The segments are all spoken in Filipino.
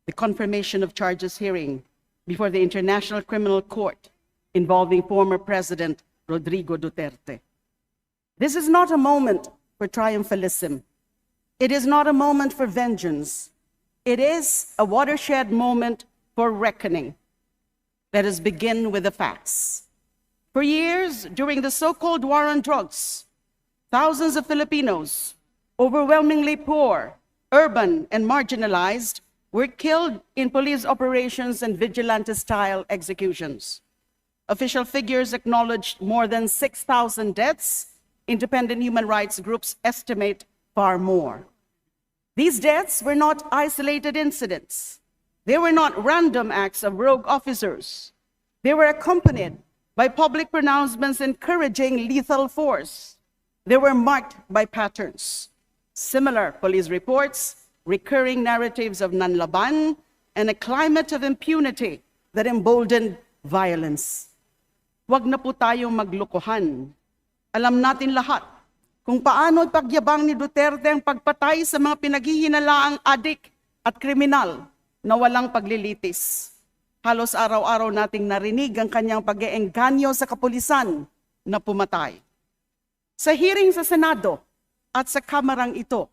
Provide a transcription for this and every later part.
the confirmation of charges hearing before the International Criminal Court involving former President Rodrigo Duterte. This is not a moment for triumphalism. It is not a moment for vengeance. It is a watershed moment for reckoning. Let us begin with the facts. For years, during the so-called war on drugs, thousands of Filipinos, overwhelmingly poor, urban, and marginalized, were killed in police operations and vigilante-style executions. Official figures acknowledged more than 6,000 deaths. Independent human rights groups estimate far more. These deaths were not isolated incidents. They were not random acts of rogue officers. They were accompanied by public pronouncements encouraging lethal force. They were marked by patterns, similar police reports, recurring narratives of nanlaban, and a climate of impunity that emboldened violence. Huwag na po tayong maglokohan. Alam natin lahat kung paano ipagyabang ni Duterte ang pagpatay sa mga pinaghihinalaang adik at kriminal na walang paglilitis. Halos araw-araw nating narinig ang kanyang pag-eengganyo sa kapulisan na pumatay. Sa hearing sa Senado at sa kamarang ito,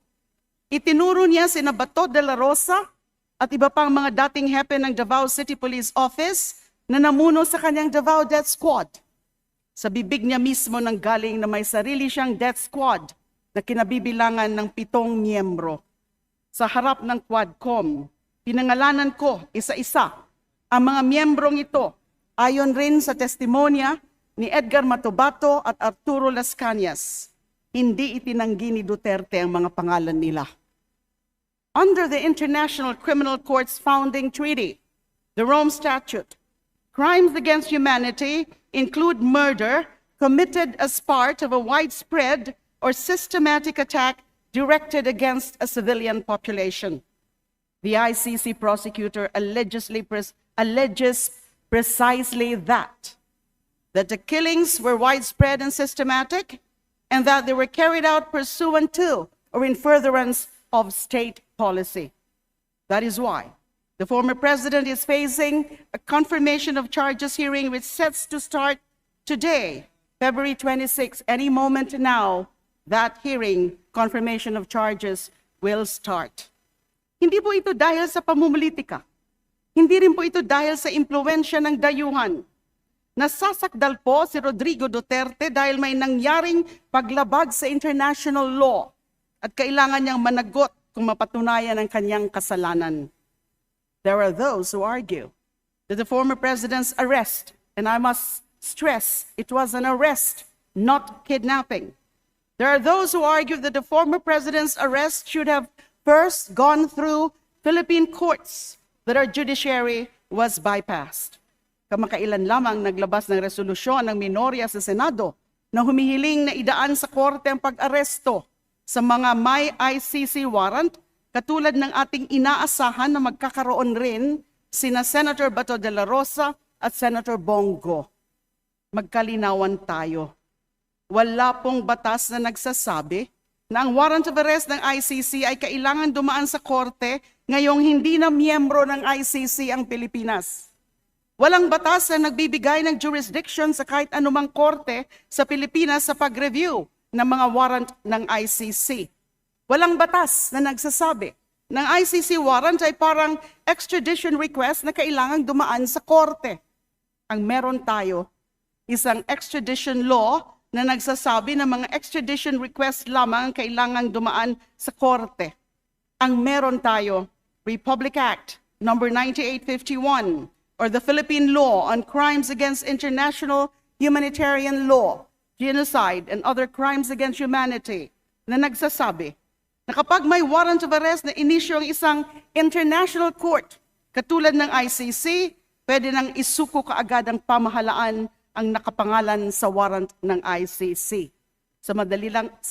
itinuro niya sina Bato de la Rosa at iba pang mga dating hepe ng Davao City Police Office na namuno sa kanyang Davao Death Squad. Sa bibig niya mismo nang galing na may sarili siyang death squad na kinabibilangan ng 7 miyembro. Sa harap ng Quadcom, pinangalanan ko isa-isa ang mga miyembrong ito ayon rin sa testimonya ni Edgar Matobato at Arturo Las Cañas. Hindi itinanggi ni Duterte ang mga pangalan nila. Under the International Criminal Court's founding treaty, the Rome Statute, crimes against humanity include murder committed as part of a widespread or systematic attack directed against a civilian population. The ICC prosecutor alleges precisely that the killings were widespread and systematic, and that they were carried out pursuant to or in furtherance of state policy. That is why the former president is facing a confirmation of charges hearing which sets to start today, February 26. Any moment now, that hearing, confirmation of charges, will start. Hindi po ito dahil sa pamumulitika. Hindi rin po ito dahil sa impluwensya ng dayuhan. Nasasakdal po si Rodrigo Duterte dahil may nangyaring paglabag sa international law at kailangan niyang managot kung mapatunayan ang kanyang kasalanan. There are those who argue that the former president's arrest, and I must stress, it was an arrest, not kidnapping. There are those who argue that the former president's arrest should have first gone through Philippine courts, that our judiciary was bypassed. Kamakailan lamang naglabas ng resolusyon ng minorya sa Senado na humihiling na idaan sa korte ang pag-aresto sa mga may ICC warrant, katulad ng ating inaasahan na magkakaroon rin sina Senator Bato de la Rosa at Senator Bongo. Magkalinawan tayo. Wala pong batas na nagsasabi na ang warrant of arrest ng ICC ay kailangan dumaan sa korte ngayong hindi na miyembro ng ICC ang Pilipinas. Walang batas na nagbibigay ng jurisdiction sa kahit anumang korte sa Pilipinas sa pag-review ng mga warrant ng ICC. Walang batas na nagsasabi ng ICC warrant ay parang extradition request na kailangang dumaan sa korte. Ang meron tayo, isang extradition law na nagsasabi na mga extradition request lamang ang kailangang dumaan sa korte. Ang meron tayo, Republic Act No. 9851 or the Philippine Law on Crimes Against International Humanitarian Law, Genocide and Other Crimes Against Humanity na nagsasabi na kapag may warrant of arrest na inisyo ang isang international court, katulad ng ICC, pwede nang isuko kaagad ang pamahalaan ang nakapangalan sa warrant ng ICC. Sa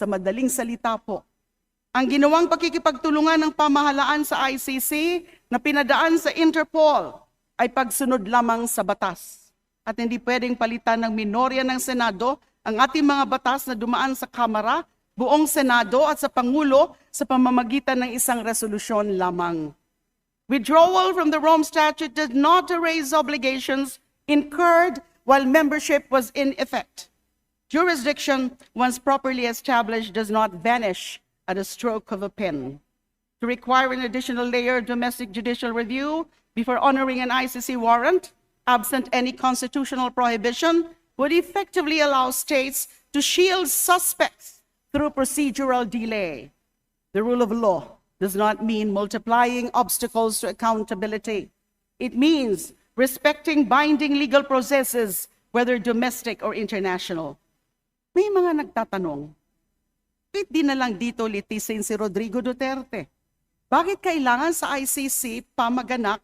madaling salita po, ang ginawang pakikipagtulungan ng pamahalaan sa ICC na pinadaan sa Interpol ay pagsunod lamang sa batas. At hindi pwedeng palitan ng minorya ng Senado ang ating mga batas na dumaan sa Kamara, buong Senado at sa Pangulo sa pamamagitan ng isang resolusyon lamang. Withdrawal from the Rome Statute did not erase obligations incurred while membership was in effect. Jurisdiction, once properly established, does not vanish at a stroke of a pen. To require an additional layer of domestic judicial review before honoring an ICC warrant, absent any constitutional prohibition, would effectively allow states to shield suspects through procedural delay. The rule of law does not mean multiplying obstacles to accountability. It means respecting binding legal processes, whether domestic or international. May mga nagtatanong, bakit di na lang dito litisin si Rodrigo Duterte? Bakit kailangan sa ICC pa maganap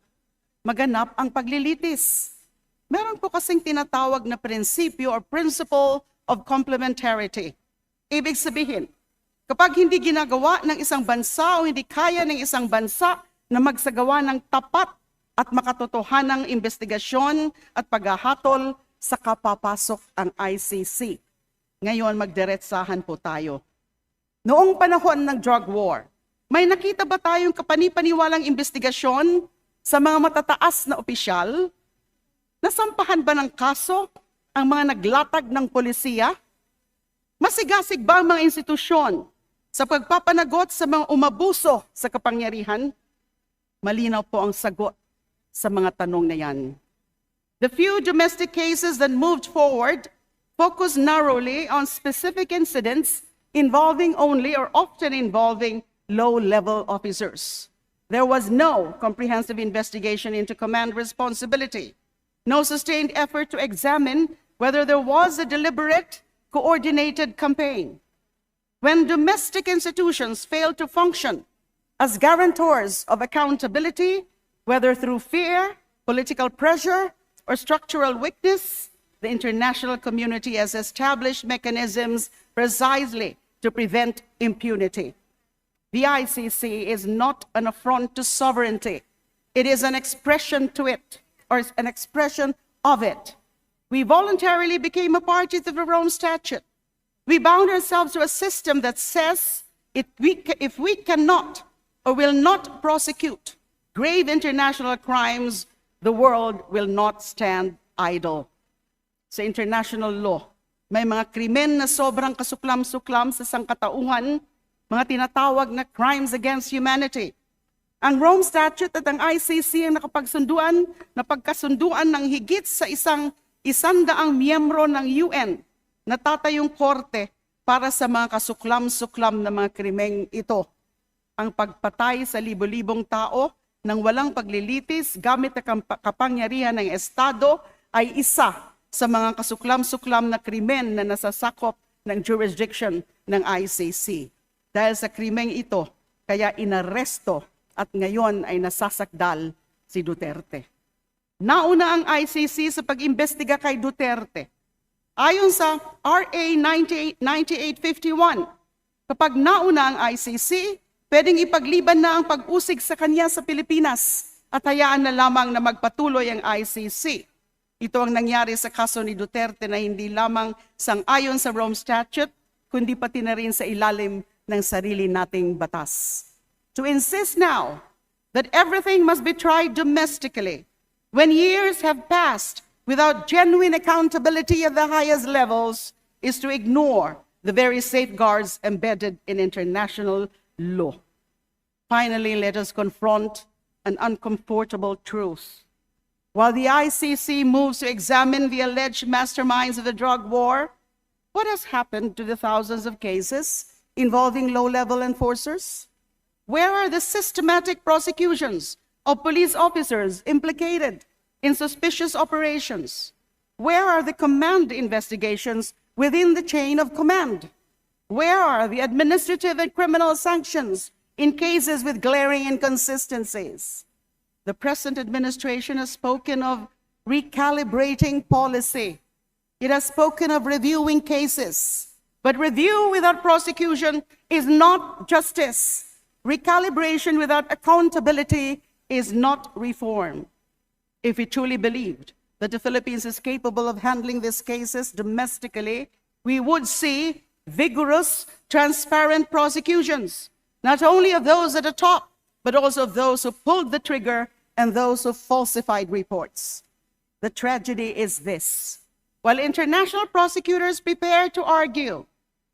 ang paglilitis? Meron po kasing tinatawag na prinsipyo or principle of complementarity. Ibig sabihin, kapag hindi ginagawa ng isang bansa o hindi kaya ng isang bansa na magsagawa ng tapat at makatotohanang investigasyon at paghahatol, saka papasok ang ICC. Ngayon, magdiretsahan po tayo. Noong panahon ng drug war, may nakita ba tayong kapanipaniwalang investigasyon sa mga matataas na opisyal? Nasampahan ba ng kaso ang mga naglatag ng polisiya? Masigasig ba ang mga institusyon sa pagpapanagot sa mga umabuso sa kapangyarihan? Malinaw po ang sagot sa mga tanong na yan. The few domestic cases that moved forward focused narrowly on specific incidents involving only or often involving low-level officers. There was no comprehensive investigation into command responsibility, no sustained effort to examine whether there was a deliberate, coordinated campaign. When domestic institutions fail to function as guarantors of accountability, whether through fear, political pressure, or structural weakness, the international community has established mechanisms precisely to prevent impunity. The ICC is not an affront to sovereignty. It is an expression to it, or an expression of it. We voluntarily became a party to the Rome Statute. We bound ourselves to a system that says if we cannot or will not prosecute grave international crimes, the world will not stand idle. Sa international law, may mga krimen na sobrang kasuklam-suklam sa sangkatauhan, mga tinatawag na crimes against humanity. Ang Rome Statute at ang ICC ang napagkasunduan ng higit sa 100 miyembro ng UN na tatayong korte para sa mga kasuklam-suklam na mga krimeng ito. Ang pagpatay sa libo-libong tao nang walang paglilitis gamit ang kapangyarihan ng Estado ay isa sa mga kasuklam-suklam na krimen na nasasakop ng jurisdiction ng ICC. Dahil sa krimeng ito, kaya inaresto at ngayon ay nasasakdal si Duterte. Nauna ang ICC sa pag-imbestiga kay Duterte. Ayon sa RA 9851, kapag nauna ang ICC, pwedeng ipagliban na ang pag-usig sa kanya sa Pilipinas at hayaan na lamang na magpatuloy ang ICC. Ito ang nangyari sa kaso ni Duterte na hindi lamang sang-ayon sa Rome Statute, kundi pati na rin sa ilalim ng sarili nating batas. To insist now that everything must be tried domestically when years have passed without genuine accountability at the highest levels is to ignore the very safeguards embedded in international law. Finally, let us confront an uncomfortable truth. While the ICC moves to examine the alleged masterminds of the drug war, what has happened to the thousands of cases involving low-level enforcers? Where are the systematic prosecutions of police officers implicated in suspicious operations? Where are the command investigations within the chain of command? Where are the administrative and criminal sanctions in cases with glaring inconsistencies? The present administration has spoken of recalibrating policy. It has spoken of reviewing cases. But review without prosecution is not justice. Recalibration without accountability is not reform. If we truly believed that the Philippines is capable of handling these cases domestically, we would see vigorous, transparent prosecutions, not only of those at the top, but also of those who pulled the trigger and those who falsified reports. The tragedy is this. While international prosecutors prepare to argue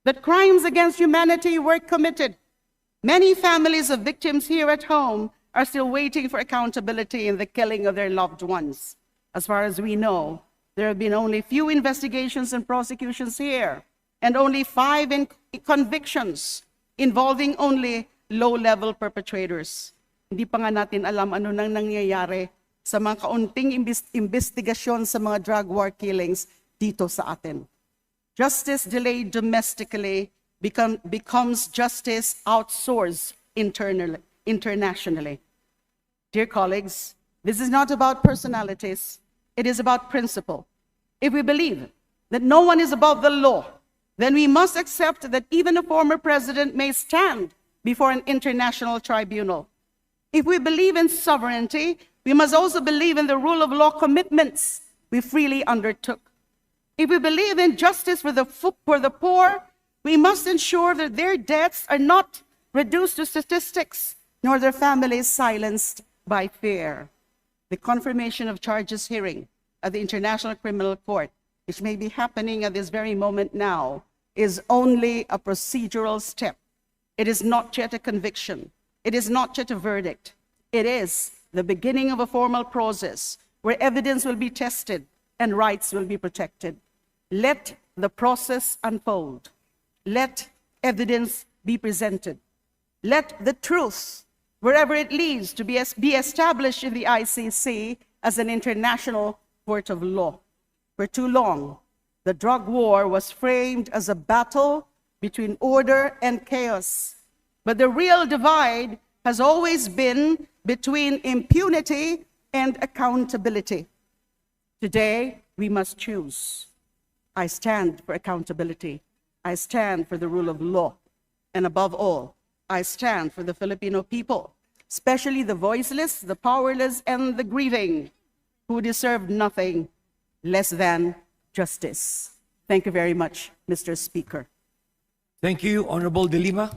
that crimes against humanity were committed, many families of victims here at home are still waiting for accountability in the killing of their loved ones. As far as we know, there have been only few investigations and prosecutions here, and only 5 convictions involving only low-level perpetrators. Hindi pa nga natin alam ano nang nangyayari sa mga kaunting investigasyon sa mga drug war killings dito sa atin. Justice delayed domestically becomes justice outsourced internationally. Dear colleagues, this is not about personalities, it is about principle. If we believe that no one is above the law, then we must accept that even a former president may stand before an international tribunal. If we believe in sovereignty, we must also believe in the rule of law commitments we freely undertook. If we believe in justice for the poor, we must ensure that their deaths are not reduced to statistics, nor their families silenced by fear. The confirmation of charges hearing at the International Criminal Court, which may be happening at this very moment now, is only a procedural step. It is not yet a conviction. It is not yet a verdict. It is the beginning of a formal process where evidence will be tested and rights will be protected. Let the process unfold. Let evidence be presented. Let the truth, wherever it leads, to be established in the ICC as an international court of law. For too long, the drug war was framed as a battle between order and chaos. But the real divide has always been between impunity and accountability. Today, we must choose. I stand for accountability. I stand for the rule of law. And above all, I stand for the Filipino people, especially the voiceless, the powerless, and the grieving, who deserve nothing less than justice. Thank you very much, Mr. Speaker. Thank you, Honorable De Lima.